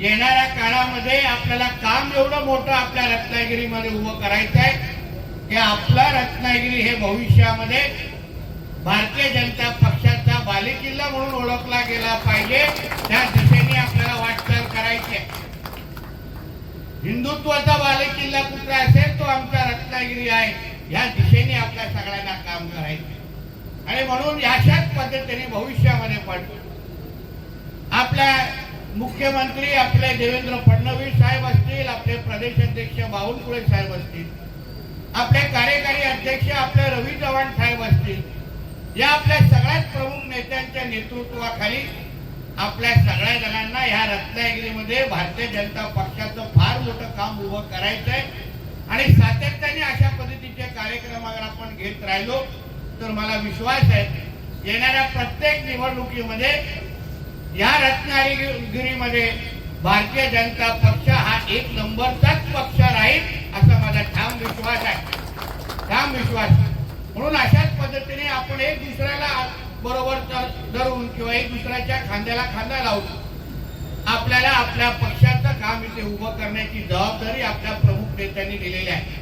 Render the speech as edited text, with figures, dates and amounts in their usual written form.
येणाऱ्या काळामध्ये आपल्याला काम एवढं मोठं आपल्या रत्नागिरीमध्ये उभं करायचं आहे की आपला रत्नागिरी हे भविष्यामध्ये भारतीय जनता पक्षाचा बालेकिल्ला म्हणून ओळखला गेला पाहिजे। त्या दिशेने आपल्याला वाटचाल करायची आहे। हिंदुत्वाचा बालेकिल्ला कुठे असेल तो आमचा रत्नागिरी आहे, या दिशेने आपल्या सगळ्यांना काम करायचं आणि म्हणून अशाच पद्धतीने भविष्यामध्ये पण आपल्या मुख्यमंत्री आपले देवेंद्र फडणवीस साहेब असतील, आपले प्रदेश अध्यक्ष बावनकुळे साहेब असतील, आपले कार्यकारी अध्यक्ष आपले रवी चव्हाण साहेब असतील, या आपल्या सगळ्यात प्रमुख नेत्यांच्या नेतृत्वाखाली आपल्या सगळ्या जणांना या रत्नागिरीमध्ये भारतीय जनता पक्षाचं फार मोठं काम उभं करायचं आहे आणि सातत्याने अशा पद्धतीचे कार्यक्रम अगर आपण घेत राहिलो तर मला विश्वास आहे येणाऱ्या प्रत्येक निवडणुकीमध्ये या रत्नागिरीमध्ये भारतीय जनता पक्ष हा एक नंबरचाच पक्ष राहील असा माझा ठाम विश्वास आहे, ठाम विश्वास। म्हणून अशाच पद्धतीने आपण एक दुसऱ्याला बरोबर धरून किंवा एक दुसऱ्याच्या खांद्याला खांदा लावून आपल्याला आपल्या पक्षाचं काम इथे उभं करण्याची जबाबदारी आपल्या प्रमुख नेत्यांनी दिलेली आहे।